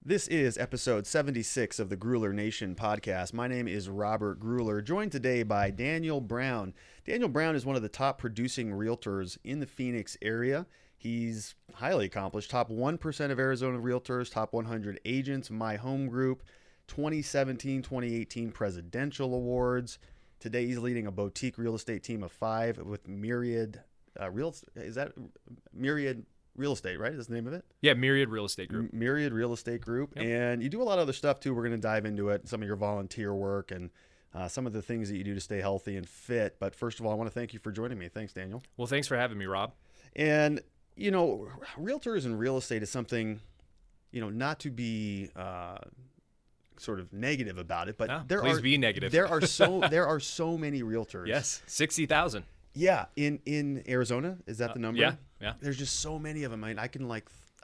This is episode 76 of the Gruler Nation podcast. My name is Robert Gruler, joined today by Daniel Brown. Daniel Brown is one of the top producing realtors in the Phoenix area. He's highly accomplished, top 1% of Arizona realtors, top 100 agents, My Home Group, 2017-2018 presidential awards. Today he's leading a boutique real estate team of 5 with Myriad Myriad Real Estate, right? Is the name of it? Yeah, Myriad Real Estate Group. Myriad Real Estate Group. Yep. And you do a lot of other stuff too. We're going to dive into it, some of your volunteer work and some of the things that you do to stay healthy and fit. But first of all, I want to thank you for joining me. Thanks, Daniel. Well, thanks for having me, Rob. And, you know, realtors and real estate is something, you know, not to be sort of negative about it, but please be negative. There are so many realtors. Yes, 60,000. Yeah, in Arizona, is that the number? Yeah. There's just so many of them. I mean, I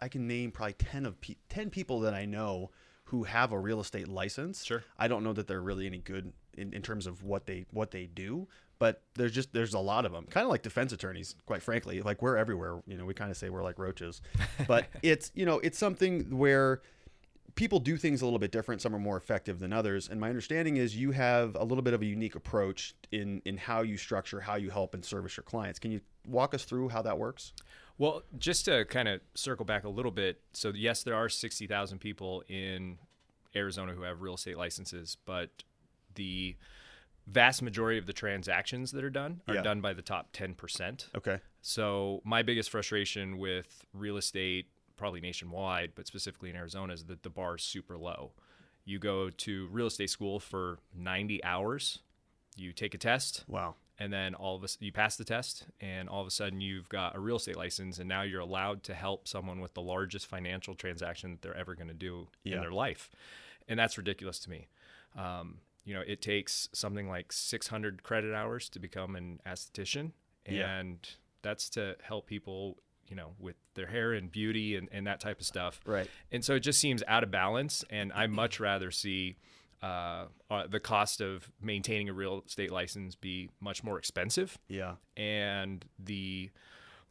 can name probably 10 people that I know who have a real estate license. Sure. I don't know that they're really any good in terms of what they do, but there's a lot of them. Kind of like defense attorneys, quite frankly. Like we're everywhere. You know, we kind of say we're like roaches, but it's something where people do things a little bit different. Some are more effective than others. And my understanding is you have a little bit of a unique approach in how you structure, how you help and service your clients. Can you walk us through how that works? Well, just to kind of circle back a little bit. So yes, there are 60,000 people in Arizona who have real estate licenses, but the vast majority of the transactions that are done done by the top 10%. Okay. So my biggest frustration with real estate, probably nationwide, but specifically in Arizona, is that the bar is super low. You go to real estate school for 90 hours, you take a test. Wow. And then you pass the test, and all of a sudden you've got a real estate license, and now you're allowed to help someone with the largest financial transaction that they're ever going to do in their life. And that's ridiculous to me. It takes something like 600 credit hours to become an esthetician, and that's to help people with their hair and beauty and that type of stuff. Right. And so it just seems out of balance. And I much rather see the cost of maintaining a real estate license be much more expensive. Yeah. And the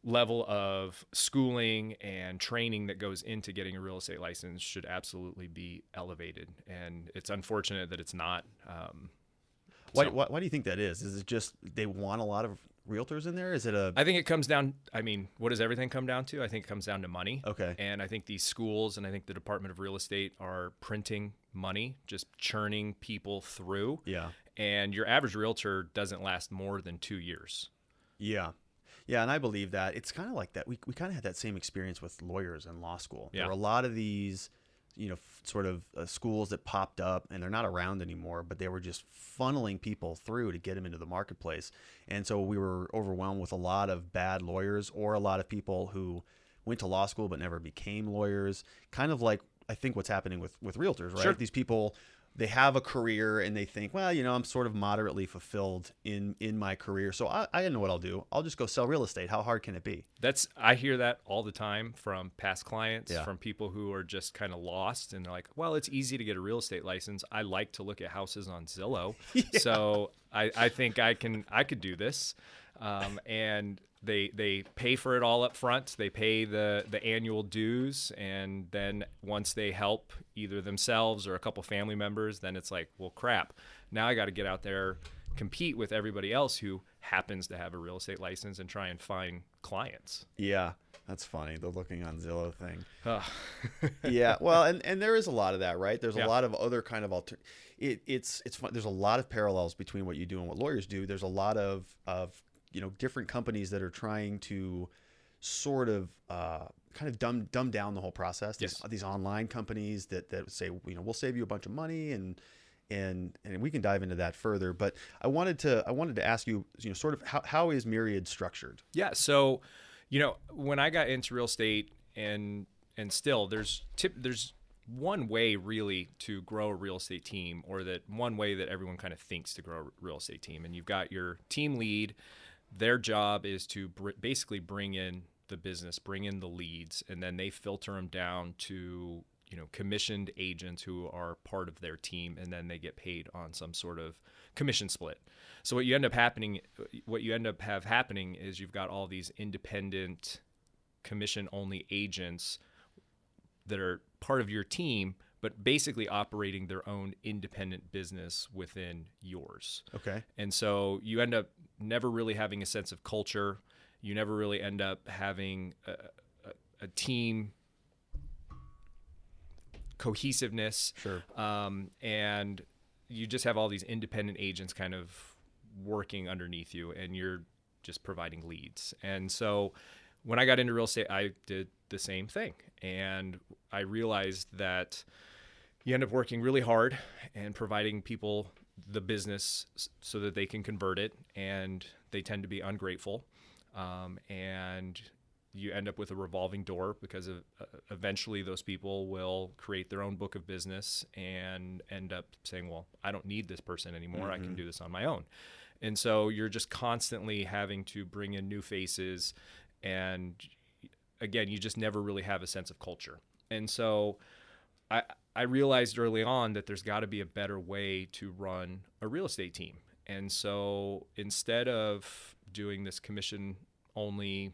level of schooling and training that goes into getting a real estate license should absolutely be elevated. And it's unfortunate that it's not. Why do you think that is? Is it just they want a lot of realtors in there? Is it I think it comes down, what does everything come down to? I think it comes down to money. Okay. And I think these schools and I think the Department of Real Estate are printing money, just churning people through. Yeah. And your average realtor doesn't last more than 2 years. Yeah. Yeah, and I believe that. It's kind of like that. We kind of had that same experience with lawyers in law school. Yeah. There were a lot of these sort of schools that popped up, and they're not around anymore, but they were just funneling people through to get them into the marketplace. And so we were overwhelmed with a lot of bad lawyers or a lot of people who went to law school but never became lawyers, kind of like I think what's happening with realtors, right? Sure. These people, they have a career and they think, well, I'm sort of moderately fulfilled in my career. So I know what I'll do. I'll just go sell real estate. How hard can it be? I hear that all the time from past clients, from people who are just kind of lost and they're like, well, it's easy to get a real estate license. I like to look at houses on Zillow. So I think I could do this. And they pay for it all up front. They pay the annual dues, and then once they help either themselves or a couple family members, then it's like, well, crap. Now I got to get out there, compete with everybody else who happens to have a real estate license and try and find clients. Yeah, that's funny. The looking on Zillow thing. Yeah, well, and there is a lot of that, right? There's a lot of other kind of it's fun. There's a lot of parallels between what you do and what lawyers do. There's a lot of different companies that are trying to sort of kind of dumb down the whole process. These online companies that say, we'll save you a bunch of money and we can dive into that further. But I wanted to ask you, sort of how is Myriad structured? Yeah. So, when I got into real estate and still there's one way really to grow a real estate team, or that one way that everyone kind of thinks to grow a real estate team. And you've got your team lead. Their job is to basically bring in the business, bring in the leads, and then they filter them down to commissioned agents who are part of their team, and then they get paid on some sort of commission split. So what you end up happening is you've got all these independent commission-only agents that are part of your team, but basically operating their own independent business within yours. Okay. And so you end up never really having a sense of culture. You never really end up having a team cohesiveness. Sure. And you just have all these independent agents kind of working underneath you, and you're just providing leads. And so when I got into real estate, I did the same thing. And I realized that you end up working really hard and providing people the business so that they can convert it, and they tend to be ungrateful. And you end up with a revolving door, because eventually those people will create their own book of business and end up saying, well, I don't need this person anymore. I can do this on my own. And so you're just constantly having to bring in new faces. And again, you just never really have a sense of culture. And so I realized early on that there's got to be a better way to run a real estate team. And so instead of doing this commission-only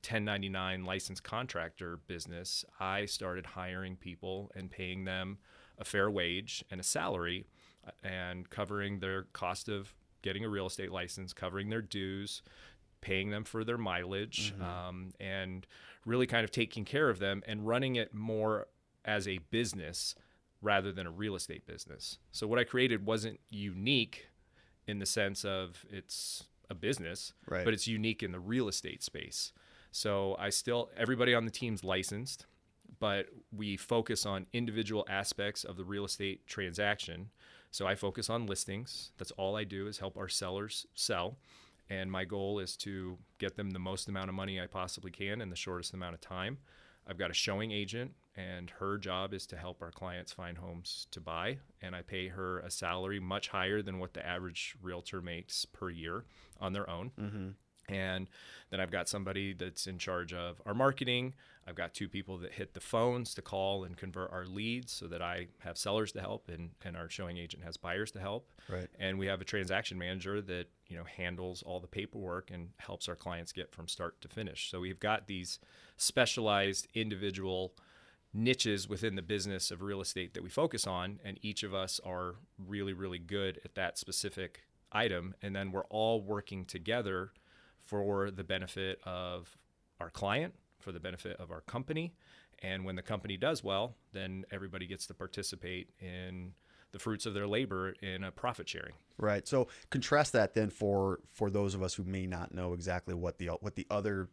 1099 licensed contractor business, I started hiring people and paying them a fair wage and a salary, and covering their cost of getting a real estate license, covering their dues, paying them for their mileage, and really kind of taking care of them and running it more as a business rather than a real estate business. So what I created wasn't unique in the sense of it's a business, right, but it's unique in the real estate space. So everybody on the team's licensed, but we focus on individual aspects of the real estate transaction. So I focus on listings. That's all I do, is help our sellers sell. And my goal is to get them the most amount of money I possibly can in the shortest amount of time. I've got a showing agent, and her job is to help our clients find homes to buy. And I pay her a salary much higher than what the average realtor makes per year on their own. And then I've got somebody that's in charge of our marketing. I've got 2 people that hit the phones to call and convert our leads, so that I have sellers to help and our showing agent has buyers to help. Right. And we have a transaction manager that, handles all the paperwork and helps our clients get from start to finish. So we've got these specialized individual niches within the business of real estate that we focus on, and each of us are really, really good at that specific item. And then we're all working together for the benefit of our client, for the benefit of our company. And when the company does well, then everybody gets to participate in the fruits of their labor in a profit sharing. Right. So contrast that then for those of us who may not know exactly what the other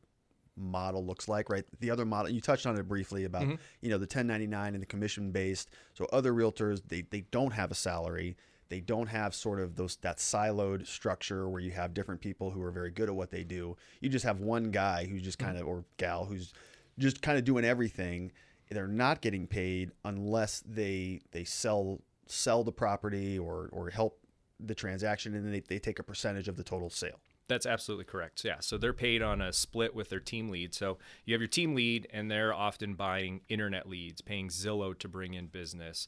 model looks like, right? The other model, you touched on it briefly about, the 1099 and the commission based. So other realtors, they don't have a salary. They don't have sort of that siloed structure where you have different people who are very good at what they do. You just have one guy who's just kind of, or gal who's just kind of doing everything. They're not getting paid unless they sell the property or help the transaction, and then they take a percentage of the total sale. That's absolutely correct. Yeah. So they're paid on a split with their team lead. So you have your team lead, and they're often buying internet leads, paying Zillow to bring in business.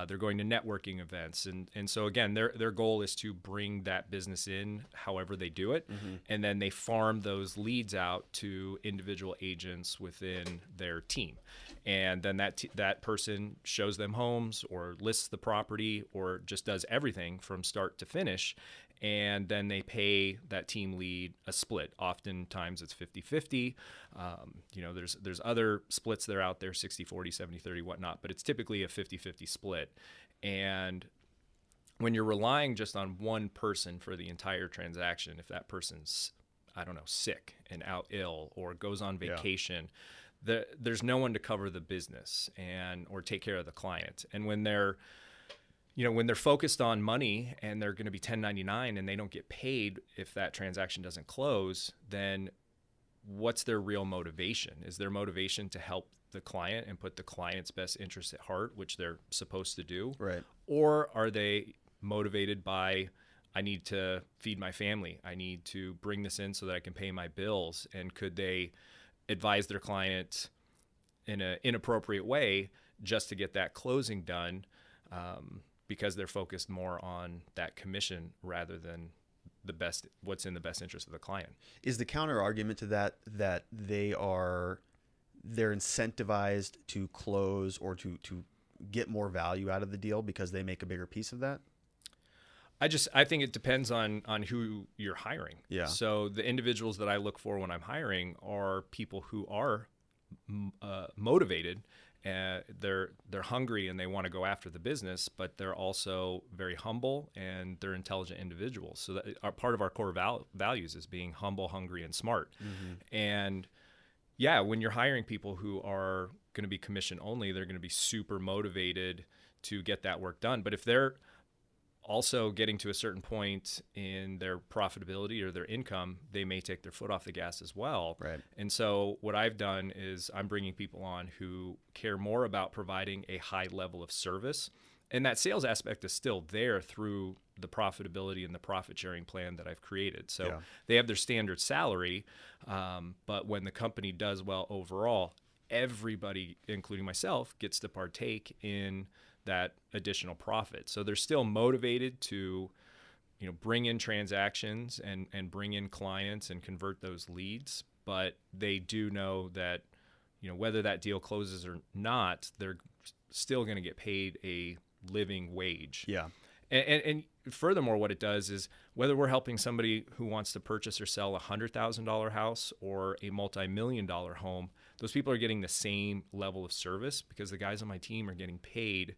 They're going to networking events. And so again, their goal is to bring that business in however they do it. And then they farm those leads out to individual agents within their team. And then that person shows them homes or lists the property or just does everything from start to finish. And then they pay that team lead a split. Oftentimes it's 50-50. There's other splits that are out there, 60-40, 70-30, whatnot, but it's typically a 50-50 split. And when you're relying just on one person for the entire transaction, if that person's, sick and out ill or goes on vacation, there's no one to cover the business or take care of the client. And when they're focused on money and they're going to be 1099 and they don't get paid if that transaction doesn't close, then what's their real motivation? Is their motivation to help the client and put the client's best interest at heart, which they're supposed to do? Right. Or are they motivated by, I need to feed my family. I need to bring this in so that I can pay my bills. And could they advise their client in an inappropriate way just to get that closing done? Because they're focused more on that commission rather than what's in the best interest of the client. Is the counter argument to that they are they're incentivized to close or to get more value out of the deal because they make a bigger piece of that? I think it depends on who you're hiring. Yeah. So the individuals that I look for when I'm hiring are people who are motivated. They're hungry and they want to go after the business, but they're also very humble and they're intelligent individuals. So that part of our core values is being humble, hungry, and smart. Mm-hmm. And yeah, when you're hiring people who are going to be commission only, they're going to be super motivated to get that work done. But if they're also getting to a certain point in their profitability or their income, they may take their foot off the gas as well. Right. And so what I've done is I'm bringing people on who care more about providing a high level of service. And that sales aspect is still there through the profitability and the profit sharing plan that I've created. So they have their standard salary, but when the company does well overall, everybody, including myself, gets to partake in that additional profit. So they're still motivated to, bring in transactions and bring in clients and convert those leads. But they do know that, whether that deal closes or not, they're still going to get paid a living wage. Yeah. And furthermore, what it does is whether we're helping somebody who wants to purchase or sell a $100,000 house or a multi-million-dollar home, those people are getting the same level of service because the guys on my team are getting paid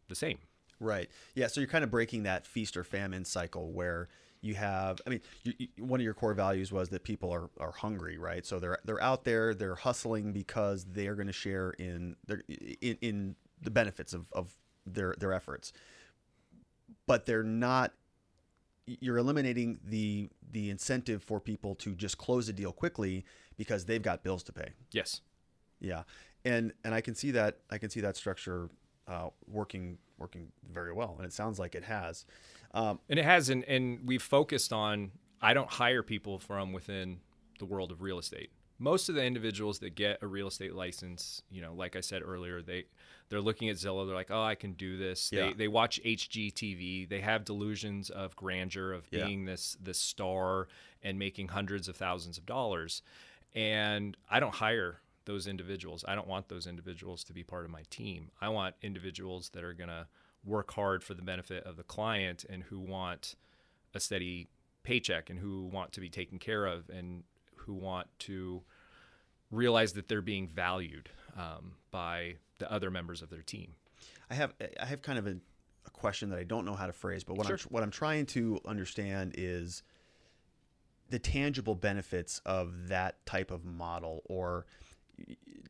the same. Right. Yeah. So you're kind of breaking that feast or famine cycle where you have, one of your core values was that people are hungry, right? So they're out there, they're hustling because they're going to share in the benefits of their efforts. But they're not, you're eliminating the incentive for people to just close a deal quickly because they've got bills to pay. Yes. Yeah. And I can see that structure working very well, and it sounds like it has. And it has, and we've focused on, I don't hire people from within the world of real estate. Most of the individuals that get a real estate license, like I said earlier, they're looking at Zillow, they're like, oh, I can do this. Yeah. They watch HGTV, they have delusions of grandeur, of being this star and making hundreds of thousands of dollars. And I don't hire those individuals. I don't want those individuals to be part of my team. I want individuals that are going to work hard for the benefit of the client and who want a steady paycheck and who want to be taken care of and who want to realize that they're being valued by the other members of their team. I have kind of a question that I don't know how to phrase, but Sure. what I'm trying to understand is the tangible benefits of that type of model, or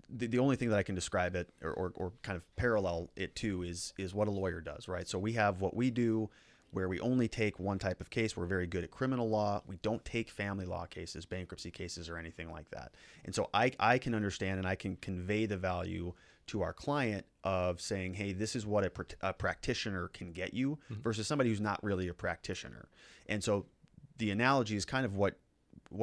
the only thing that I can describe it or kind of parallel it to is what a lawyer does, right? So we have what we do where we only take one type of case. We're very good at criminal law. We don't take family law cases, bankruptcy cases, or anything like that. And so I can understand and I can convey the value to our client of saying, hey, this is what a practitioner can get you versus somebody who's not really a practitioner. And so the analogy is kind of what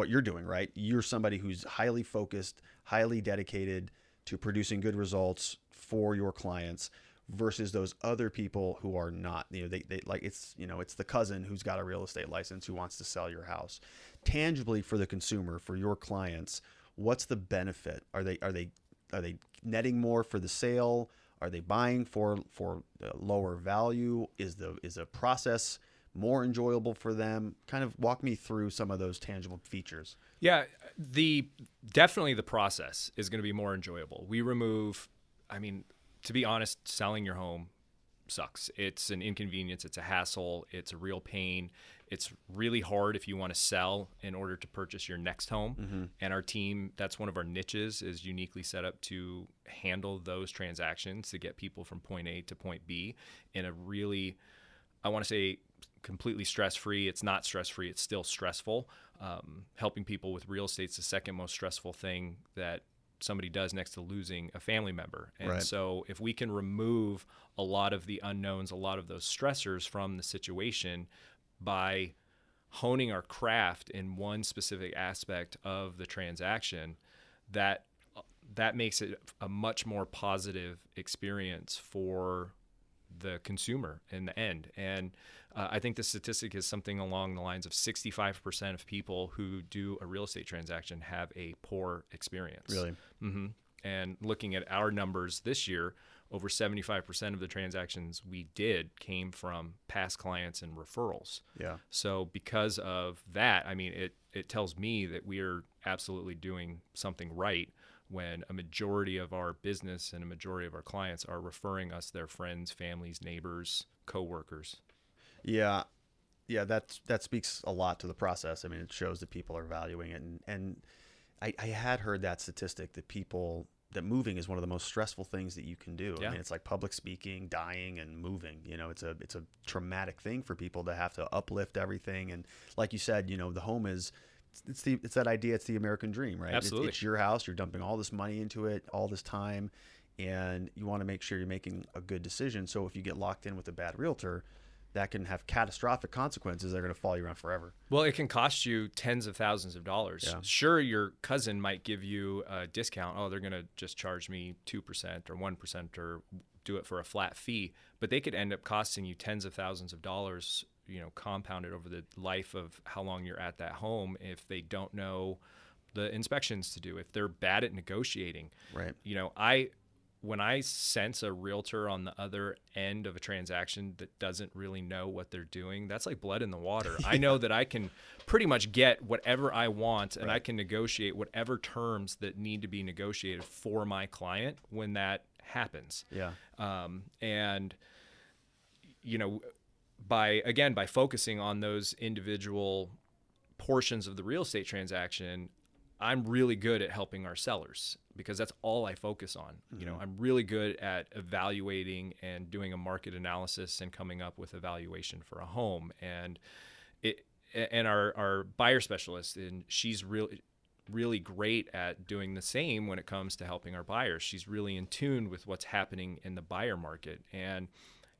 you're doing, right? You're somebody who's highly focused, highly dedicated to producing good results for your clients versus those other people who are not. They like it's the cousin who's got a real estate license who wants to sell your house. Tangibly for the consumer, for your clients, what's the benefit? Are they netting more for the sale? Are they buying for lower value? Is the process more enjoyable for them? Kind of walk me through some of those tangible features. Yeah, definitely the process is going to be more enjoyable. We remove, to be honest, selling your home sucks. It's an inconvenience. It's a hassle. It's a real pain. It's really hard if you want to sell in order to purchase your next home. Mm-hmm. And our team, that's one of our niches, is uniquely set up to handle those transactions to get people from point A to point B in a really, I want to say, completely stress-free. It's not stress-free. It's still stressful. Helping people with real estate is the second most stressful thing that somebody does next to losing a family member. And right. So if we can remove a lot of the unknowns, a lot of those stressors from the situation by honing our craft in one specific aspect of the transaction, that makes it a much more positive experience for the consumer in the end. And I think the statistic is something along the lines of 65% of people who do a real estate transaction have a poor experience. Really? Mm-hmm. And looking at our numbers this year, over 75% of the transactions we did came from past clients and referrals. Yeah. So because of that, I mean, it tells me that we are absolutely doing something right when a majority of our business and a majority of our clients are referring us their friends, families, neighbors, coworkers. Yeah. Yeah, that speaks a lot to the process. I mean, it shows that people are valuing it. And I had heard that statistic that moving is one of the most stressful things that you can do. Yeah. I mean, it's like public speaking, dying, and moving. You know, it's a traumatic thing for people to have to uplift everything. And like you said, you know, the home is it's that idea. It's the American dream, right? Absolutely. It's your house. You're dumping all this money into it, all this time, and you want to make sure you're making a good decision. So if you get locked in with a bad realtor, that can have catastrophic consequences that are going to follow you around forever. Well, it can cost you tens of thousands of dollars. Yeah. Sure, your cousin might give you a discount. Oh, they're going to just charge me 2% or 1% or do it for a flat fee. But they could end up costing you tens of thousands of dollars, you know, compounded over the life of how long you're at that home if they don't know the inspections to do, if they're bad at negotiating. Right. You know, when I sense a realtor on the other end of a transaction that doesn't really know what they're doing, that's like blood in the water. I know that I can pretty much get whatever I want, and Right. I can negotiate whatever terms that need to be negotiated for my client when that happens. Yeah. And, you know, by focusing on those individual portions of the real estate transaction, I'm really good at helping our sellers because that's all I focus on. Mm-hmm. You know, I'm really good at evaluating and doing a market analysis and coming up with a valuation for a home. And our buyer specialist, and she's really great at doing the same when it comes to helping our buyers. She's really in tune with what's happening in the buyer market. And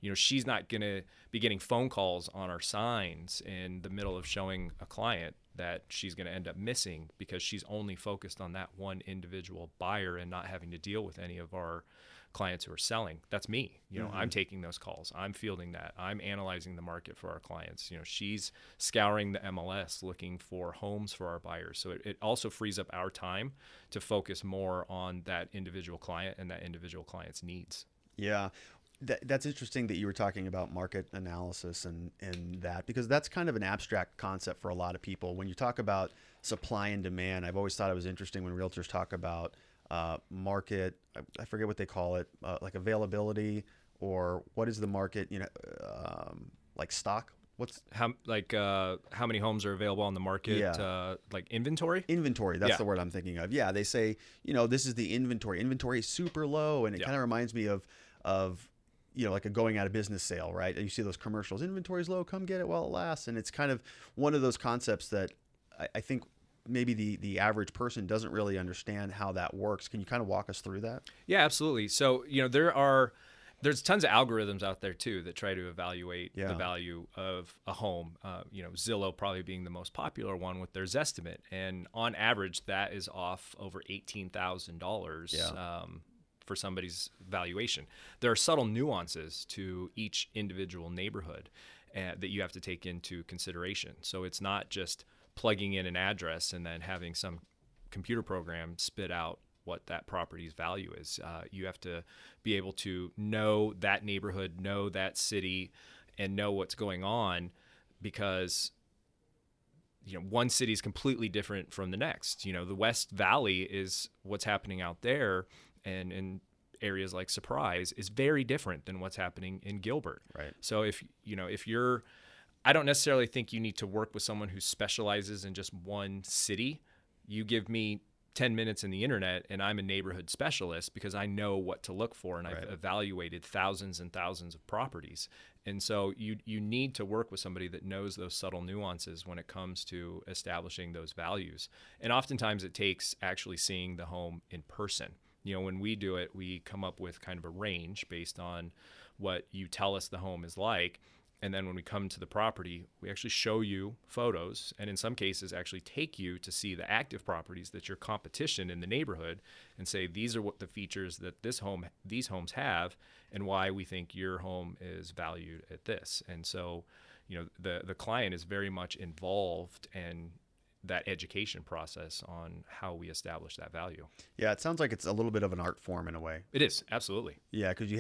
you know, she's not going to be getting phone calls on our signs in the middle of showing a client that she's going to end up missing because she's only focused on that one individual buyer and not having to deal with any of our clients who are selling. That's me. You know, Mm-hmm. I'm taking those calls. I'm fielding that. I'm analyzing the market for our clients. You know, she's scouring the MLS looking for homes for our buyers. So it also frees up our time to focus more on that individual client and that individual client's needs. Yeah. That's interesting that you were talking about market analysis and that, because that's kind of an abstract concept for a lot of people. When you talk about supply and demand, I've always thought it was interesting when realtors talk about market, I forget what they call it, like availability, or what is the market, you know, like stock. What's how many homes are available on the market? Yeah. Like inventory? Inventory. That's Yeah. the word I'm thinking of. Yeah. They say, you know, this is the inventory. Inventory is super low. And it Yeah. kind of reminds me of, you know, like a going out of business sale, right? And you see those commercials, inventory's low, come get it while it lasts. And it's kind of one of those concepts that I think maybe the average person doesn't really understand how that works. Can you kind of walk us through that? Yeah, absolutely. So, you know, there's tons of algorithms out there too that try to evaluate Yeah. the value of a home. You know, Zillow probably being the most popular one with their Zestimate, and on average, that is off over $18,000 Yeah. for somebody's valuation. There are subtle nuances to each individual neighborhood that you have to take into consideration. So it's not just plugging in an address and then having some computer program spit out what that property's value is. You have to be able to know that neighborhood, know that city, and know what's going on, because you know, one city is completely different from the next. You know, the West Valley is what's happening out there, and in areas like Surprise is very different than what's happening in Gilbert. Right. So if you're, I don't necessarily think you need to work with someone who specializes in just one city. You give me 10 minutes in the internet and I'm a neighborhood specialist because I know what to look for, and Right. I've evaluated thousands and thousands of properties. And so you need to work with somebody that knows those subtle nuances when it comes to establishing those values. And oftentimes it takes actually seeing the home in person. You know, when we do it, we come up with kind of a range based on what you tell us the home is like. And then when we come to the property, we actually show you photos, and in some cases actually take you to see the active properties that your competition in the neighborhood, and say, these are what the features that these homes have, and why we think your home is valued at this. And so, you know, the client is very much involved and that education process on how we establish that value. Yeah, it sounds like it's a little bit of an art form in a way. It is, absolutely. Yeah, because you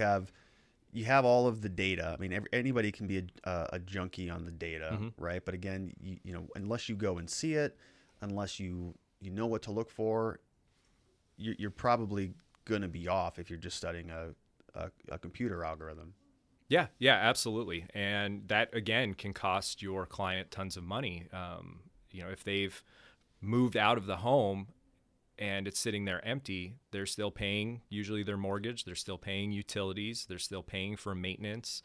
have all of the data. I mean, anybody can be a junkie on the data, right? But again, you know, unless you go and see it, unless you know what to look for, you're probably going to be off if you're just studying a computer algorithm. Yeah, absolutely. And that, again, can cost your client tons of money. You know, if they've moved out of the home and it's sitting there empty, they're still paying usually their mortgage, they're still paying utilities, they're still paying for maintenance,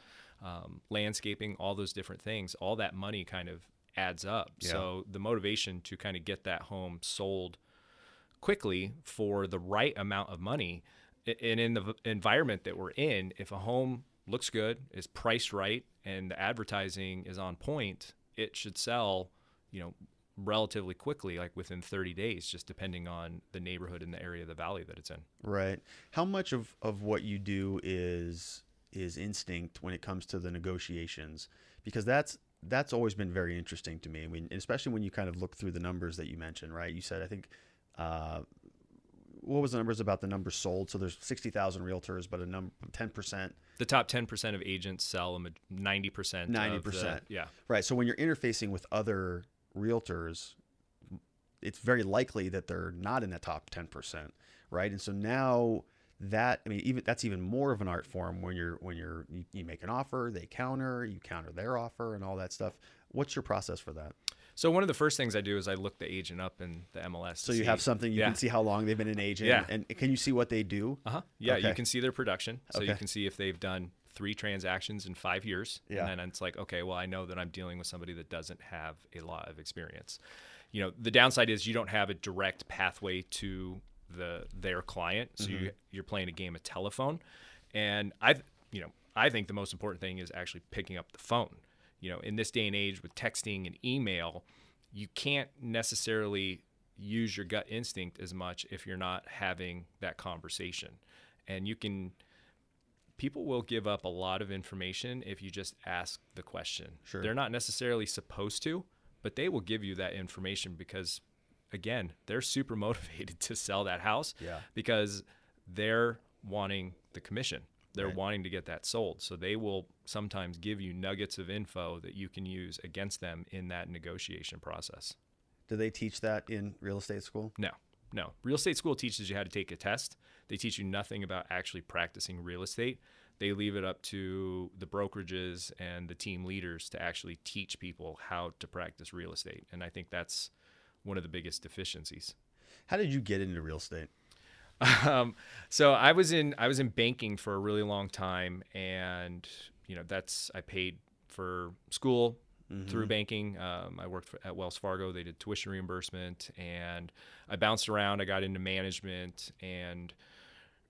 landscaping, all those different things. All that money kind of adds up. Yeah. So the motivation to kind of get that home sold quickly for the right amount of money, and in the environment that we're in, if a home looks good, is priced right, and the advertising is on point, it should sell, you know, relatively quickly, like within 30 days, just depending on the neighborhood and the area of the valley that it's in. Right. How much of what you do is instinct when it comes to the negotiations? Because that's always been very interesting to me. I mean, especially when you kind of look through the numbers that you mentioned, right? You said, I think, what was the numbers about the numbers sold? So there's 60,000 realtors, but 10%. The top 10% of agents sell 90%. 90%. Yeah. Right. So when you're interfacing with other realtors, it's very likely that they're not in the top 10%, right? And so now that, I mean, that's even more of an art form when you make an offer, you counter their offer and all that stuff. What's your process for that? So one of the first things I do is I look the agent up in the MLS. So you have something, you can see how long they've been an agent. Yeah. And can you see what they do? Yeah, okay. You can see their production. So okay. You can see if they've done 3 transactions in 5 years. Yeah. And then it's like, okay, well, I know that I'm dealing with somebody that doesn't have a lot of experience. You know, the downside is you don't have a direct pathway to their client. So you're playing a game of telephone. And I think the most important thing is actually picking up the phone. You know, in this day and age with texting and email, you can't necessarily use your gut instinct as much if you're not having that conversation. And people will give up a lot of information if you just ask the question. Sure. They're not necessarily supposed to, but they will give you that information because, again, they're super motivated to sell that house because they're wanting the commission. They're wanting to get that sold. So they will sometimes give you nuggets of info that you can use against them in that negotiation process. Do they teach that in real estate school? No. Real estate school teaches you how to take a test. They teach you nothing about actually practicing real estate. They leave it up to the brokerages and the team leaders to actually teach people how to practice real estate. And I think that's one of the biggest deficiencies. How did you get into real estate? So I was in banking for a really long time, and I paid for school through banking. I worked at Wells Fargo. They did tuition reimbursement, and I bounced around. I got into management and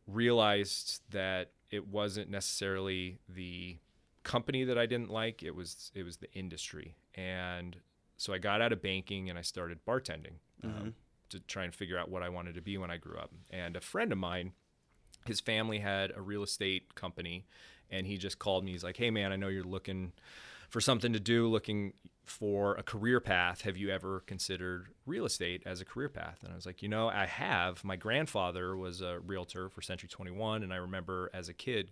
realized that it wasn't necessarily the company that I didn't like. It was the industry. And so I got out of banking and I started bartending. To try and figure out what I wanted to be when I grew up. And a friend of mine, his family had a real estate company, and he just called me. He's like, hey, man, I know you're looking for something to do, looking for a career path. Have you ever considered real estate as a career path? And I was like, I have. My grandfather was a realtor for Century 21, and I remember as a kid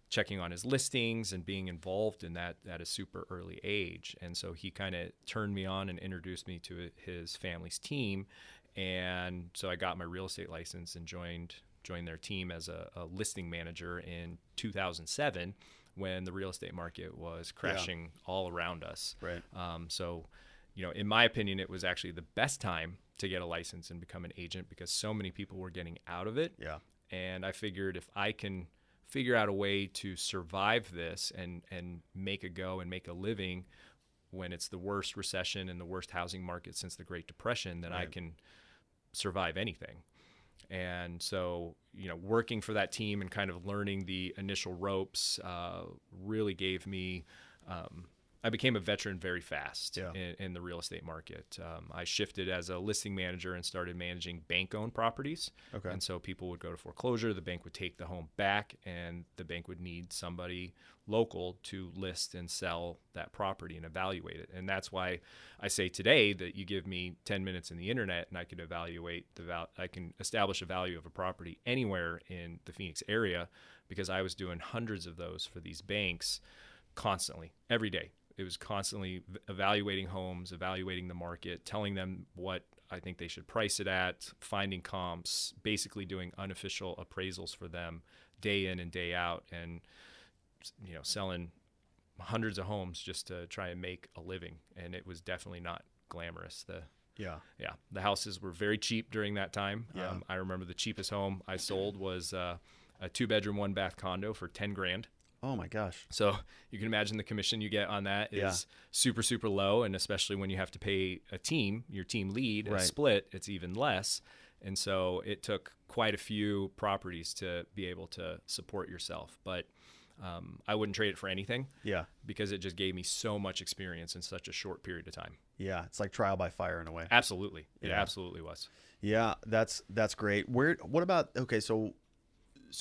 checking on his listings and being involved in that at a super early age. And so he kind of turned me on and introduced me to his family's team. And so I got my real estate license and joined their team as a listing manager in 2007 when the real estate market was crashing all around us. Right. So, in my opinion, it was actually the best time to get a license and become an agent because so many people were getting out of it. Yeah. And I figured if I can figure out a way to survive this and make a go and make a living when it's the worst recession and the worst housing market since the Great Depression, then I can survive anything. And so, working for that team and kind of learning the initial ropes really gave me I became a veteran very fast Yeah. in the real estate market. I shifted as a listing manager and started managing bank-owned properties. Okay. And so people would go to foreclosure, the bank would take the home back, and the bank would need somebody local to list and sell that property and evaluate it. And that's why I say today that you give me 10 minutes in the internet and I can evaluate I can establish a value of a property anywhere in the Phoenix area, because I was doing hundreds of those for these banks constantly, every day. It was constantly evaluating homes, evaluating the market, telling them what I think they should price it at, finding comps, basically doing unofficial appraisals for them day in and day out, and selling hundreds of homes just to try and make a living. And it was definitely not glamorous. The houses were very cheap during that time. Yeah. I remember the cheapest home I sold was a 2-bedroom, 1-bath condo for $10,000. Oh my gosh. So you can imagine the commission you get on that is super, super low. And especially when you have to pay your team lead, a split, it's even less. And so it took quite a few properties to be able to support yourself. But I wouldn't trade it for anything. Yeah. Because it just gave me so much experience in such a short period of time. Yeah. It's like trial by fire in a way. Absolutely. It absolutely was. Yeah. That's great. What about, okay. So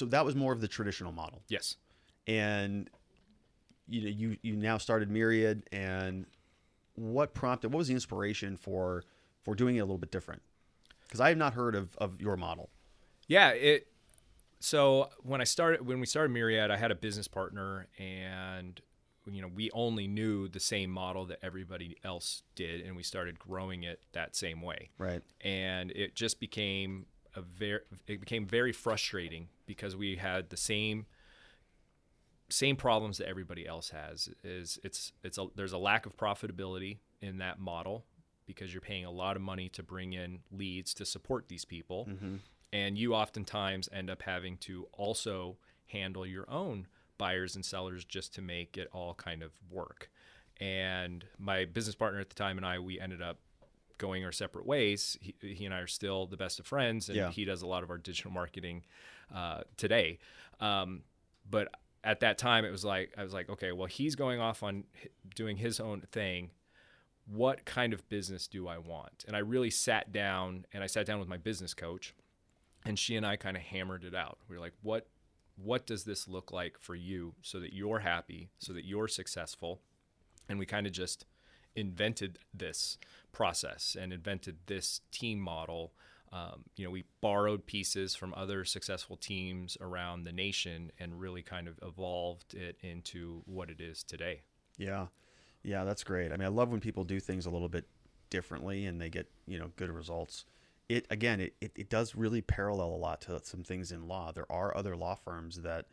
that was more of the traditional model. Yes. And you now started Myriad, and what was the inspiration for doing it a little bit different? Because I have not heard of your model. Yeah, so when we started Myriad, I had a business partner, and we only knew the same model that everybody else did, and we started growing it that same way. Right. And it just became very frustrating because we had the same problems that everybody else has. There's a lack of profitability in that model because you're paying a lot of money to bring in leads to support these people. Mm-hmm. And you oftentimes end up having to also handle your own buyers and sellers just to make it all kind of work. And my business partner at the time and we ended up going our separate ways. He and I are still the best of friends, and he does a lot of our digital marketing today. But at that time, I was like, okay, well, he's going off on doing his own thing. What kind of business do I want? And I really sat down with my business coach, and she and I kind of hammered it out. We were like, what does this look like for you so that you're happy, so that you're successful? And we kind of just invented this process and invented this team model. We borrowed pieces from other successful teams around the nation and really kind of evolved it into what it is today. Yeah. Yeah, that's great. I mean, I love when people do things a little bit differently and they get, good results. It does really parallel a lot to some things in law. There are other law firms that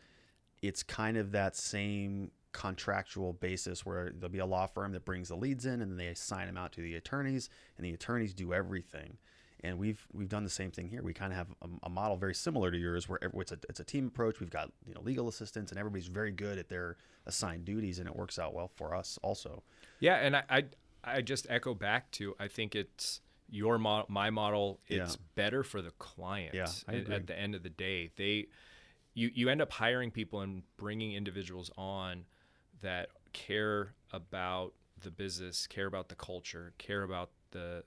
it's kind of that same contractual basis where there'll be a law firm that brings the leads in and then they assign them out to the attorneys, and the attorneys do everything. And we've done the same thing here. We kind of have a model very similar to yours, where it's a team approach. We've got legal assistants, and everybody's very good at their assigned duties, and it works out well for us also. Yeah, and I just echo back to, I think it's your model, my model. It's better for the client. Yeah, I agree. At the end of the day, you end up hiring people and bringing individuals on that care about the business, care about the culture, care about the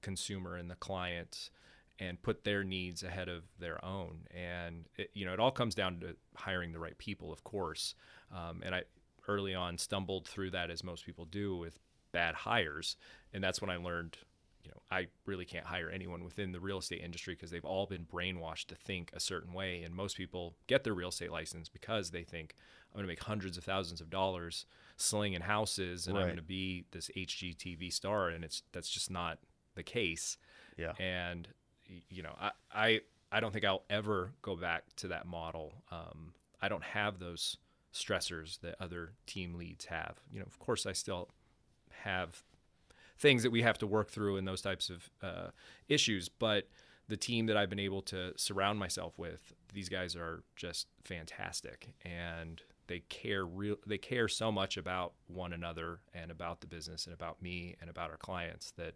consumer and the client, and put their needs ahead of their own. And it all comes down to hiring the right people, of course. And I early on stumbled through that, as most people do, with bad hires. And that's when I learned, I really can't hire anyone within the real estate industry because they've all been brainwashed to think a certain way. And most people get their real estate license because they think, I'm going to make hundreds of thousands of dollars slinging houses, and I'm going to be this HGTV star. And that's just not the case. Yeah. And I don't think I'll ever go back to that model. I don't have those stressors that other team leads have. Of course I still have things that we have to work through and those types of issues, but the team that I've been able to surround myself with, these guys are just fantastic, and they care so much about one another and about the business and about me and about our clients that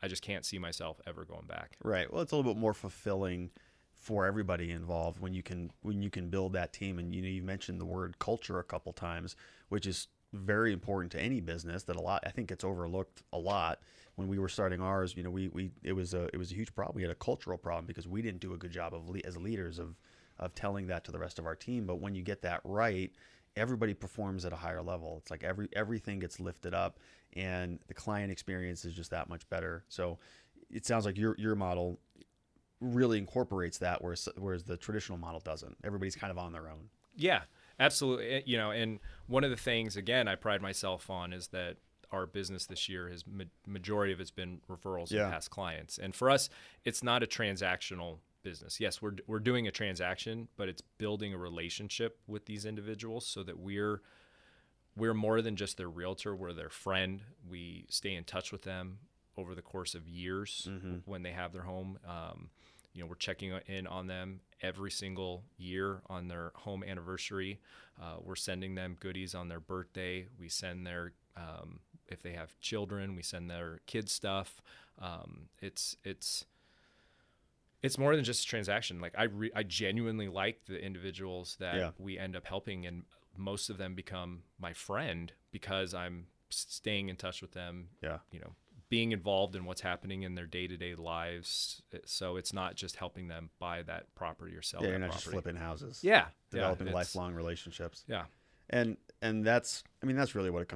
I just can't see myself ever going back. Right. Well, it's a little bit more fulfilling for everybody involved when you can build that team. And you mentioned the word culture a couple times, which is very important to any business that I think gets overlooked a lot. When we were starting ours, you know, it was a huge problem. We had a cultural problem because we didn't do a good job as leaders of telling that to the rest of our team. But when you get that right, everybody performs at a higher level. It's like everything gets lifted up, and the client experience is just that much better. So it sounds like your model really incorporates that, whereas the traditional model doesn't. Everybody's kind of on their own. Yeah, absolutely. You know, and one of the things, again, I pride myself on is that our business this year has majority of it's been referrals and past clients. And for us, it's not a transactional business. Yes, we're doing a transaction, but it's building a relationship with these individuals so that we're more than just their realtor. We're their friend. We stay in touch with them over the course of years when they have their home. You know, we're checking in on them every single year on their home anniversary. We're sending them goodies on their birthday. We send their if they have children, we send their kids stuff. It's more than just a transaction. Like I genuinely like the individuals that we end up helping, and most of them become my friend because I'm staying in touch with them. Yeah, you know, being involved in what's happening in their day-to-day lives. So it's not just helping them buy that property or sell that you're not property. Just flipping houses. Yeah, developing lifelong relationships. Yeah, and that's really what it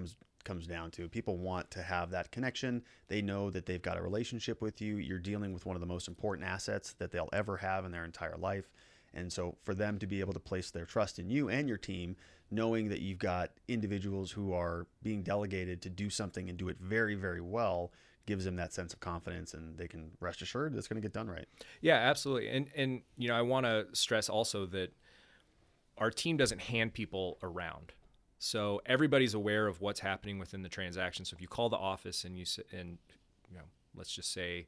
comes down to. People want to have that connection. They know that they've got a relationship with you. You're dealing with one of the most important assets that they'll ever have in their entire life. And so for them to be able to place their trust in you and your team, knowing that you've got individuals who are being delegated to do something and do it very, very well, gives them that sense of confidence, and they can rest assured it's going to get done right. Yeah, absolutely. And you know, I want to stress also that our team doesn't hand people around. So everybody's aware of what's happening within the transaction. So if you call the office and you know, let's just say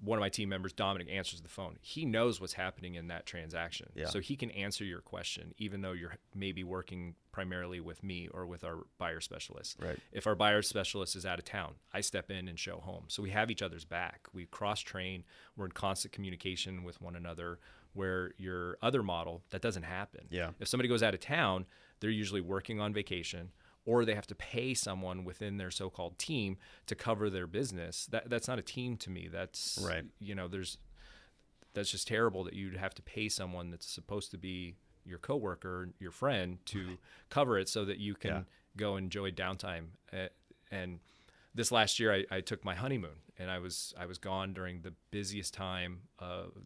one of my team members, Dominic, answers the phone, he knows what's happening in that transaction. Yeah. So he can answer your question, even though you're maybe working primarily with me or with our buyer specialist. Right. If our buyer specialist is out of town, I step in and show home. So we have each other's back. We cross-train. We're in constant communication with one another, where your other model, that doesn't happen. Yeah. If somebody goes out of town, they're usually working on vacation, or they have to pay someone within their so-called team to cover their business. That's not a team to me. That's right. You know, that's just terrible that you'd have to pay someone that's supposed to be your coworker, your friend, to cover it so that you can go enjoy downtime. And this last year, I took my honeymoon, and I was gone during the busiest time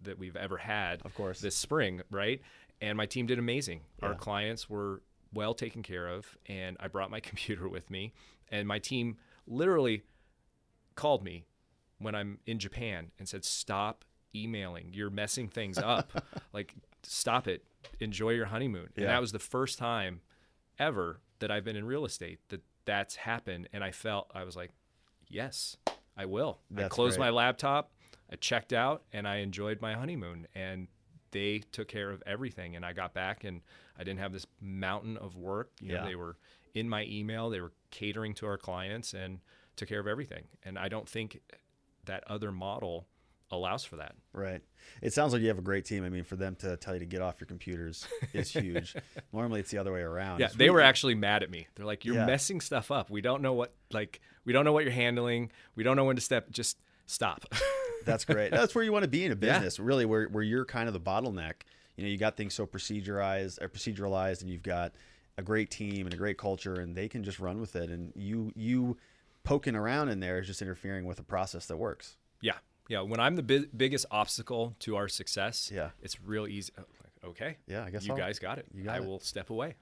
that we've ever had. Of course, this spring, right? And my team did amazing. Our clients were well taken care of, and I brought my computer with me, and my team literally called me when I'm in Japan and said, "Stop emailing. You're messing things up. Like, stop it. Enjoy your honeymoon." And that was the first time ever that I've been in real estate that's happened, and I was like, yes, I will. I closed my laptop, I checked out, and I enjoyed my honeymoon, and they took care of everything. And I got back, and I didn't have this mountain of work. You know, they were in my email, they were catering to our clients and took care of everything. And I don't think that other model allows for that. Right. It sounds like you have a great team. I mean, for them to tell you to get off your computers is huge. Normally it's the other way around. Yeah, they were actually mad at me. They're like, "You're messing stuff up. We don't know what you're handling. We don't know when to just stop." That's great. That's where you want to be in a business, really, where you're kind of the bottleneck. You know, you got things so proceduralized, and you've got a great team and a great culture, and they can just run with it. And you poking around in there is just interfering with a process that works. Yeah. Yeah. When I'm the biggest obstacle to our success, it's real easy. Okay. Yeah, I guess you guys got it. I will step away.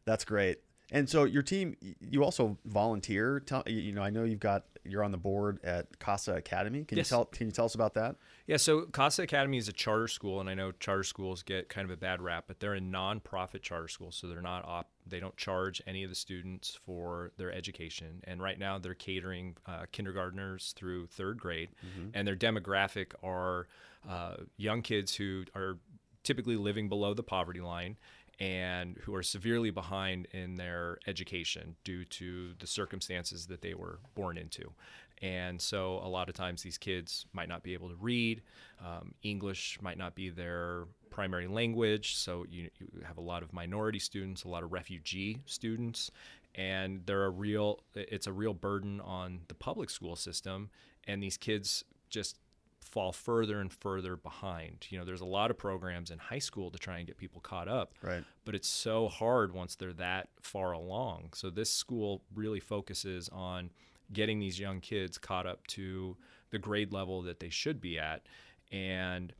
That's great. And so your team, you also volunteer. I know you're on the board at Casa Academy. Can you tell us about that? Yeah. So Casa Academy is a charter school, and I know charter schools get kind of a bad rap, but they're a nonprofit charter school, so they don't charge any of the students for their education. And right now they're catering kindergartners through third grade, and their demographic are young kids who are typically living below the poverty line and who are severely behind in their education due to the circumstances that they were born into. And so a lot of times these kids might not be able to read. English might not be their primary language. So you have a lot of minority students, a lot of refugee students, and it's a real burden on the public school system. And these kids just fall further and further behind. There's a lot of programs in high school to try and get people caught up, right? But it's so hard once they're that far along. So this school really focuses on getting these young kids caught up to the grade level that they should be at. And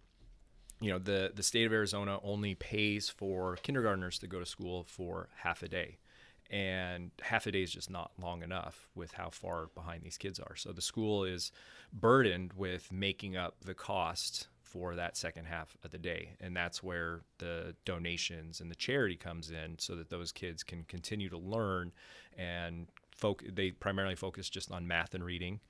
the state of Arizona only pays for kindergartners to go to school for half a day. And half a day is just not long enough with how far behind these kids are. So the school is burdened with making up the cost for that second half of the day. And that's where the donations and the charity comes in, so that those kids can continue to learn. And they primarily focus just on math and reading.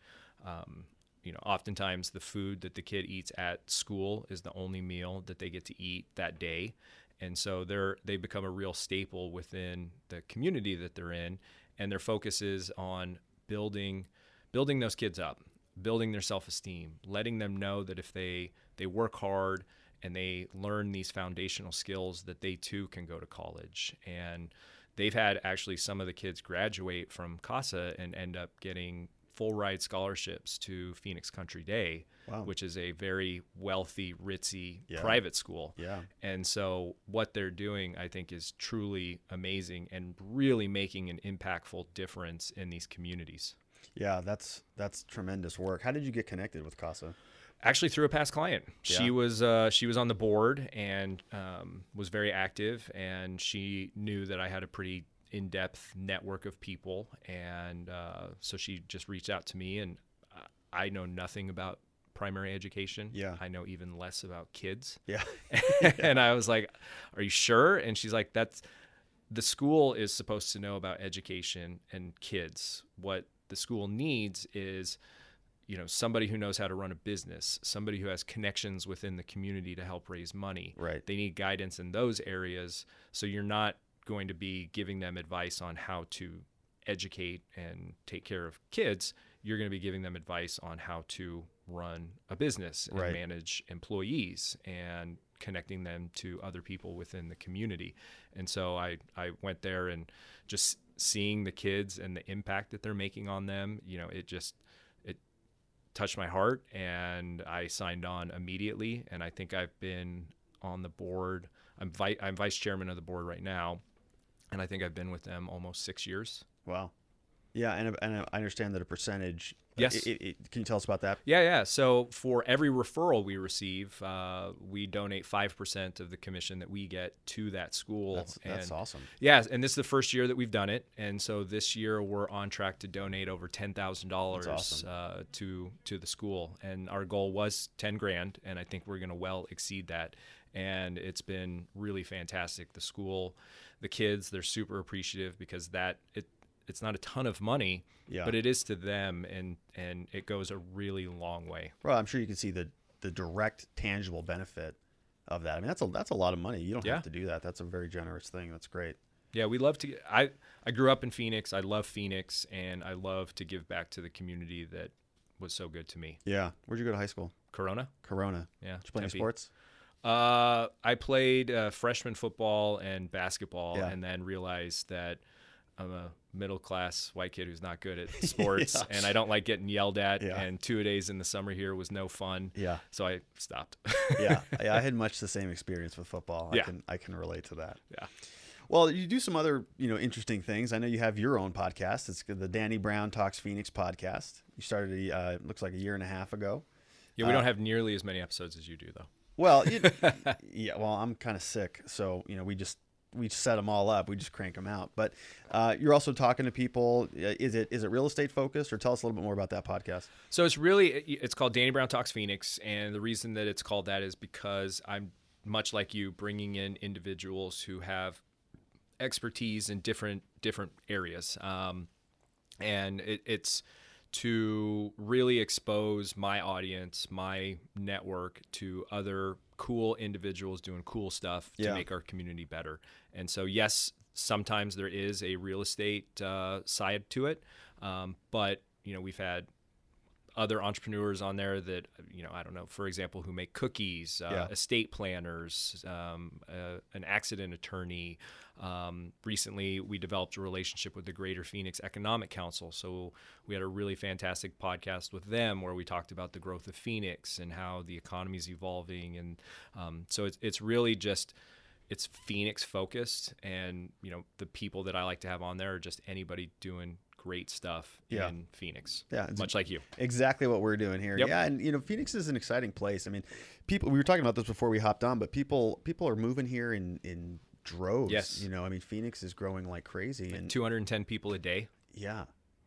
Oftentimes the food that the kid eats at school is the only meal that they get to eat that day. And so they become a real staple within the community that they're in, and their focus is on building those kids up, building their self-esteem, letting them know that if they work hard and they learn these foundational skills, that they too can go to college. And they've had actually some of the kids graduate from Casa and end up getting full ride scholarships to Phoenix Country Day, wow, which is a very wealthy, ritzy yeah, private school. Yeah. And so what they're doing, I think, is truly amazing and really making an impactful difference in these communities. Yeah, that's tremendous work. How did you get connected with Casa? Actually, through a past client. Yeah. She was on the board and was very active, and she knew that I had a pretty in-depth network of people, and so she just reached out to me. And I know nothing about primary education. Yeah. I know even less about kids. Yeah. And I was like, "Are you sure?" And she's like, the school is supposed to know about education and kids. What the school needs is somebody who knows how to run a business, somebody who has connections within the community to help raise money. Right. They need guidance in those areas. So you're not going to be giving them advice on how to educate and take care of kids. You're going to be giving them advice on how to run a business and right, manage employees and connecting them to other people within the community. And so I went there, and just seeing the kids and the impact that they're making on them, it touched my heart, and I signed on immediately. And I think I've been on the board. I'm vice chairman of the board right now, and I think I've been with them almost 6 years. Wow. Yeah, and I understand that a percentage. Yes. Can you tell us about that? Yeah. So for every referral we receive, we donate 5% of the commission that we get to that school. That's awesome. Yeah, and this is the first year that we've done it, and so this year we're on track to donate over $10,000 awesome. To the school, and our goal was $10,000, and I think we're going to well exceed that. And it's been really fantastic. The school, the kids, they're super appreciative, because it's not a ton of money, yeah, but it is to them, and it goes a really long way. Well, I'm sure you can see the direct, tangible benefit of that. I mean, that's a lot of money. You don't have to do that. That's a very generous thing. That's great. Yeah, we love to. I grew up in Phoenix. I love Phoenix, and I love to give back to the community that was so good to me. Yeah. Where'd you go to high school? Corona. Did Yeah. you play any sports? I played freshman football and basketball, Yeah. and then realized that I'm a middle-class white kid who's not good at sports, yeah, and I don't like getting yelled at, yeah, and 2-a-days in the summer here was no fun. Yeah. So I stopped. Yeah. I had much the same experience with football. Yeah. I can relate to that. Yeah. Well, you do some other, interesting things. I know you have your own podcast. It's the Danny Brown Talks Phoenix podcast. You started, looks like a year and a half ago. Yeah, we don't have nearly as many episodes as you do, though. Well, yeah. Well, I'm kind of sick, so we set them all up. We just crank them out. But you're also talking to people. Is it real estate focused, or tell us a little bit more about that podcast? So it's called Danny Brown Talks Phoenix, and the reason that it's called that is because I'm, much like you, bringing in individuals who have expertise in different areas, and it's to really expose my audience, my network, to other cool individuals doing cool stuff to make our community better. And so, yes, sometimes there is a real estate side to it, but we've had other entrepreneurs on there that, I don't know, for example, who make cookies, estate planners, an accident attorney. Recently, we developed a relationship with the Greater Phoenix Economic Council. So we had a really fantastic podcast with them where we talked about the growth of Phoenix and how the economy is evolving. And so it's really just, it's Phoenix focused. And, the people that I like to have on there are just anybody doing great stuff in Phoenix. Yeah, much like you. Exactly what we're doing here. Yep. Yeah, and Phoenix is an exciting place. I mean, we were talking about this before we hopped on, but people are moving here in droves. Yes. Phoenix is growing like crazy, and 210 people a day. Yeah.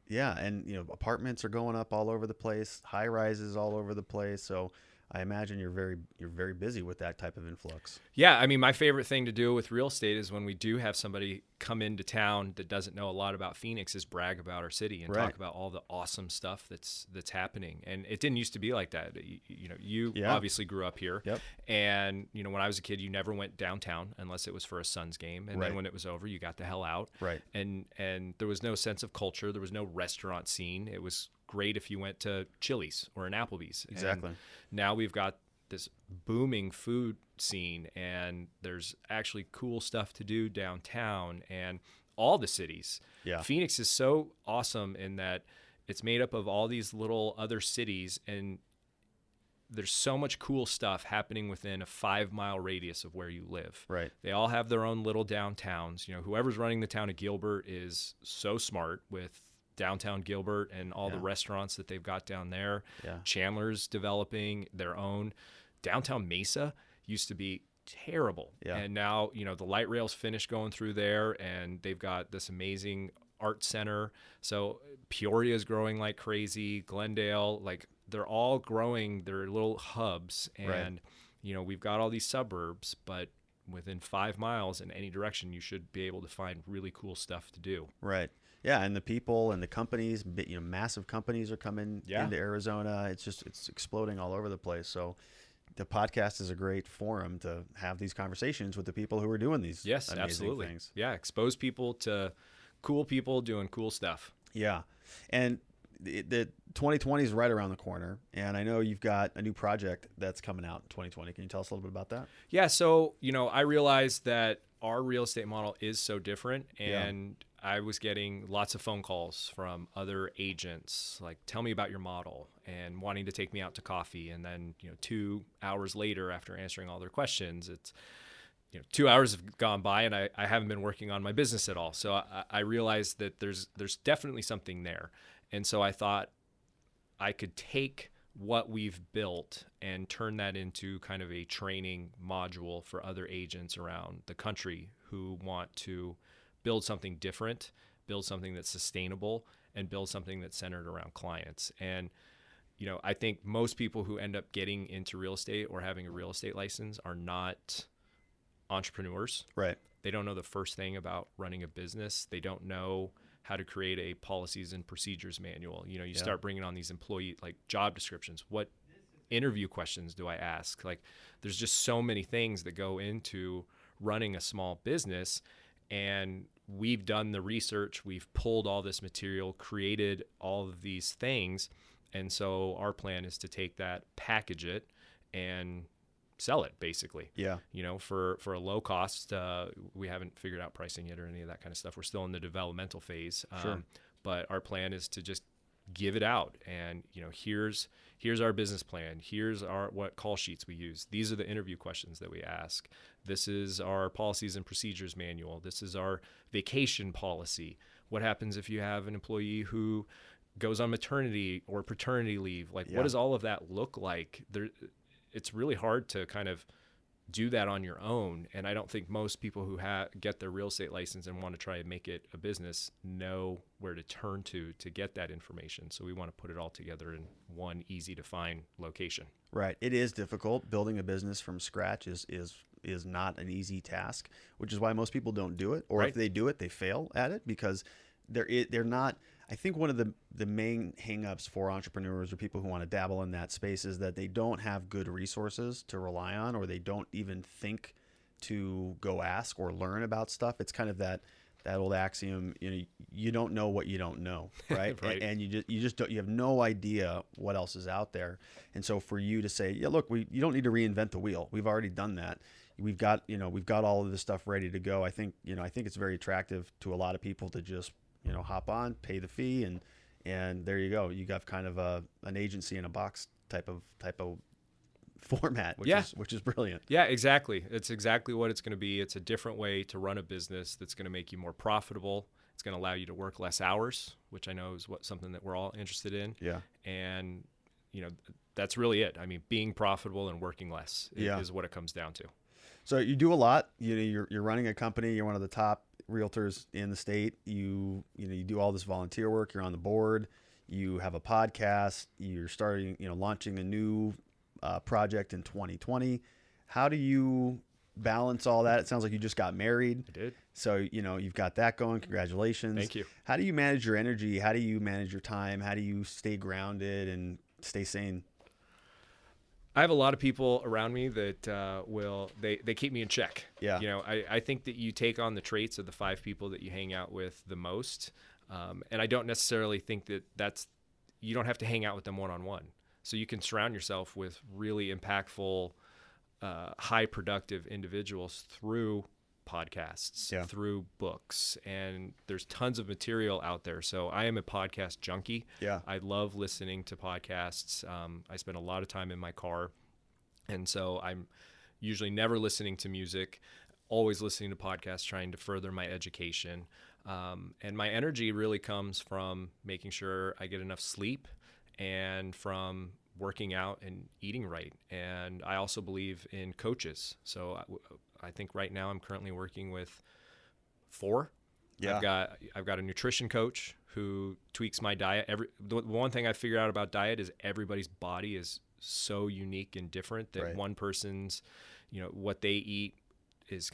Yeah, and apartments are going up all over the place, high rises all over the place. So I imagine you're very busy with that type of influx. Yeah, I mean, my favorite thing to do with real estate is when we do have somebody come into town that doesn't know a lot about Phoenix, is brag about our city and talk about all the awesome stuff that's happening. And it didn't used to be like that. You obviously grew up here. Yep. And when I was a kid, you never went downtown unless it was for a Suns game. And then when it was over, you got the hell out. Right. And there was no sense of culture. There was no restaurant scene. It was great if you went to Chili's or an Applebee's. Exactly. And now we've got this booming food scene, and there's actually cool stuff to do downtown and all the cities. Yeah. Phoenix is so awesome in that it's made up of all these little other cities, and there's so much cool stuff happening within a 5-mile radius of where you live. Right. They all have their own little downtowns. Whoever's running the town of Gilbert is so smart with downtown Gilbert and all the restaurants that they've got down there. Yeah. Chandler's developing their own. Downtown Mesa used to be terrible. Yeah. And now, the light rail's finished going through there, and they've got this amazing art center. So Peoria is growing like crazy. Glendale, like they're all growing their little hubs. And, we've got all these suburbs, but within 5 miles in any direction, you should be able to find really cool stuff to do. Right. Yeah, and the people and the companies, massive companies are coming into Arizona. It's exploding all over the place. So the podcast is a great forum to have these conversations with the people who are doing these amazing things. Yeah, expose people to cool people doing cool stuff. Yeah, and the 2020 is right around the corner, and I know you've got a new project that's coming out in 2020. Can you tell us a little bit about that? Yeah, so I realized that our real estate model is so different, and I was getting lots of phone calls from other agents, like, tell me about your model, and wanting to take me out to coffee. And then, 2 hours later, after answering all their questions, it's, 2 hours have gone by and I haven't been working on my business at all. So I realized that there's definitely something there. And so I thought I could take what we've built and turn that into kind of a training module for other agents around the country who want to build something different, build something that's sustainable, and build something that's centered around clients. And, I think most people who end up getting into real estate or having a real estate license are not entrepreneurs. Right. They don't know the first thing about running a business. They don't know how to create a policies and procedures manual. You start bringing on these employee, like, job descriptions. What interview questions do I ask? Like, there's just so many things that go into running a small business. And we've done the research, we've pulled all this material, created all of these things. And so our plan is to take that, package it, and sell it, basically. Yeah. For a low cost. We haven't figured out pricing yet or any of that kind of stuff. We're still in the developmental phase. Sure. But our plan is to just give it out. And, here's our business plan. Here's what call sheets we use. These are the interview questions that we ask. This is our policies and procedures manual. This is our vacation policy. What happens if you have an employee who goes on maternity or paternity leave? Like, what does all of that look like? It's really hard to kind of do that on your own. And I don't think most people who get their real estate license and want to try and make it a business know where to turn to get that information. So we want to put it all together in one easy to find location. Right. It is difficult. Building a business from scratch is not an easy task, which is why most people don't do it. Or if they do it, they fail at it because they're not. I think one of the main hangups for entrepreneurs or people who want to dabble in that space is that they don't have good resources to rely on, or they don't even think to go ask or learn about stuff. It's kind of that that old axiom, you don't know what you don't know, right? Right. And you have no idea what else is out there. And so for you to say, yeah, look, you don't need to reinvent the wheel. We've already done that. We've got all of this stuff ready to go. I think it's very attractive to a lot of people to just, hop on, pay the fee, and there you go. You got kind of an agency in a box type of format, which is brilliant. Yeah, exactly. It's exactly what it's going to be. It's a different way to run a business that's going to make you more profitable. It's going to allow you to work less hours, which I know is something that we're all interested in. Yeah. And that's really it. I mean, being profitable and working less is what it comes down to. So you do a lot. You're running a company. You're one of the top realtors in the state. You do all this volunteer work. You're on the board. You have a podcast. You're starting, launching a new project in 2020. How do you balance all that? It sounds like you just got married. I did. So, you've got that going. Congratulations. Thank you. How do you manage your energy? How do you manage your time? How do you stay grounded and stay sane? I have a lot of people around me that they keep me in check. Yeah. I think that you take on the traits of the 5 people that you hang out with the most. And I don't necessarily think that you don't have to hang out with them one-on-one. So you can surround yourself with really impactful, high productive individuals through podcasts, through books, and there's tons of material out there. So I am a podcast junkie. Yeah. I love listening to podcasts. I spend a lot of time in my car, and so I'm usually never listening to music, always listening to podcasts, trying to further my education. And my energy really comes from making sure I get enough sleep and from working out and eating right. And I also believe in coaches. So I think right now I'm currently working with 4. Yeah. I've got a nutrition coach who tweaks my diet. The one thing I figured out about diet is everybody's body is so unique and different that one person's, what they eat is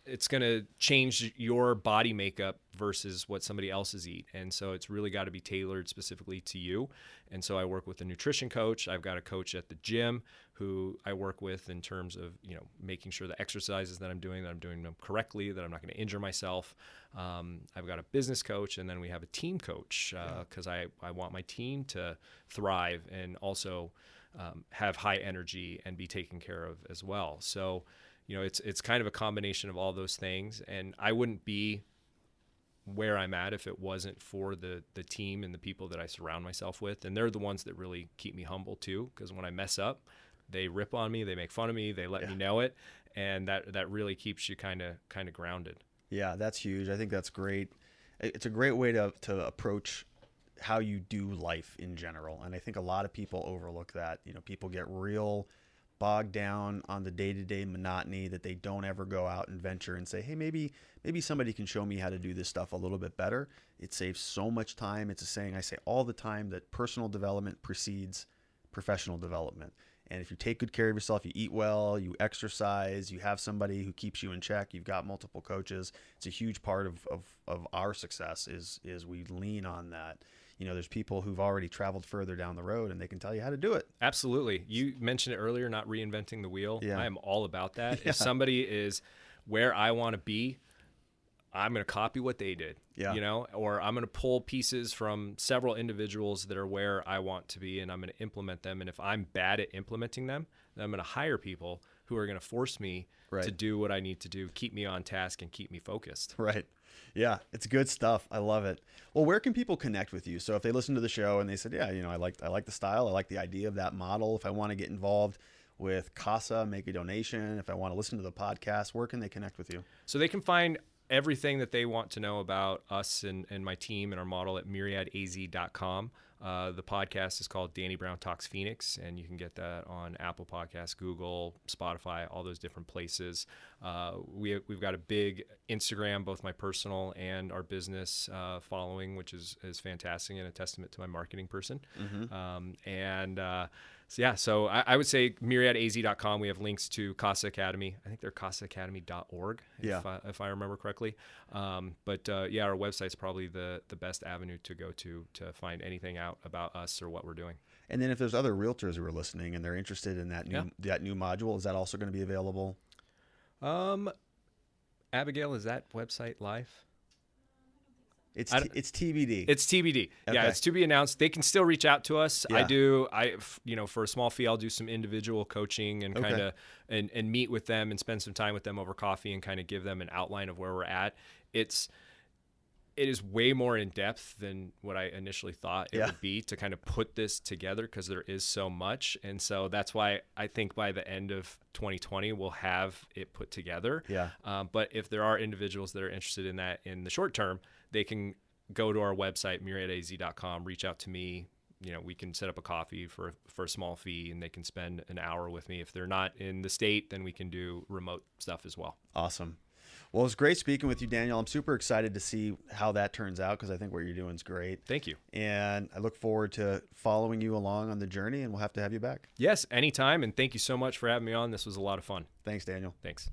it's going to change your body makeup versus what somebody else's eat. And so it's really got to be tailored specifically to you. And so I work with a nutrition coach. I've got a coach at the gym who I work with in terms of, making sure the exercises that I'm doing them correctly, that I'm not going to injure myself. I've got a business coach, and then we have a team coach because I want my team to thrive and also have high energy and be taken care of as well. So, it's kind of a combination of all those things, and I wouldn't be where I'm at if it wasn't for the team and the people that I surround myself with. And they're the ones that really keep me humble too, because when I mess up, they rip on me, they make fun of me, they let me know it, and that really keeps you kind of grounded. Yeah, that's huge. I think that's great. It's a great way to approach how you do life in general, and I think a lot of people overlook that. People get real bogged down on the day-to-day monotony that they don't ever go out and venture and say, hey, maybe somebody can show me how to do this stuff a little bit better. It saves so much time. It's a saying I say all the time that personal development precedes professional development. And if you take good care of yourself, you eat well, you exercise, you have somebody who keeps you in check, you've got multiple coaches, it's a huge part of our success is we lean on that. There's people who've already traveled further down the road and they can tell you how to do it. Absolutely. You mentioned it earlier, not reinventing the wheel. Yeah. I am all about that. Yeah. If somebody is where I want to be, I'm going to copy what they did, or I'm going to pull pieces from several individuals that are where I want to be, and I'm going to implement them. And if I'm bad at implementing them, then I'm going to hire people who are going to force me to do what I need to do, keep me on task, and keep me focused. Right. Yeah, it's good stuff. I love it. Well, where can people connect with you? So if they listen to the show and they said, yeah, I like the style, I like the idea of that model. If I want to get involved with Casa, make a donation, if I want to listen to the podcast, where can they connect with you? So they can find everything that they want to know about us and my team and our model at myriadaz.com. The podcast is called Danny Brown Talks Phoenix, and you can get that on Apple Podcasts, Google, Spotify, all those different places. We've got a big Instagram, both my personal and our business following, which is fantastic and a testament to my marketing person. Mm-hmm. So I would say myriadaz.com. We have links to Casa Academy. I think they're casaacademy.org, if I remember correctly. Our website's probably the best avenue to go to find anything out about us or what we're doing. And then if there's other realtors who are listening and they're interested in that new module, is that also going to be available? Abigail, is that website live? It's TBD. It's TBD. Okay. Yeah, it's to be announced. They can still reach out to us. Yeah. For a small fee, I'll do some individual coaching and kind of and meet with them and spend some time with them over coffee and kind of give them an outline of where we're at. It is way more in depth than what I initially thought it would be to kind of put this together, because there is so much. And so that's why I think by the end of 2020, we'll have it put together. Yeah. But if there are individuals that are interested in that in the short term, they can go to our website, myriadaz.com, reach out to me. We can set up a coffee for a small fee, and they can spend an hour with me. If they're not in the state, then we can do remote stuff as well. Awesome. Well, it's great speaking with you, Daniel. I'm super excited to see how that turns out, because I think what you're doing is great. Thank you. And I look forward to following you along on the journey, and we'll have to have you back. Yes, anytime. And thank you so much for having me on. This was a lot of fun. Thanks, Daniel. Thanks.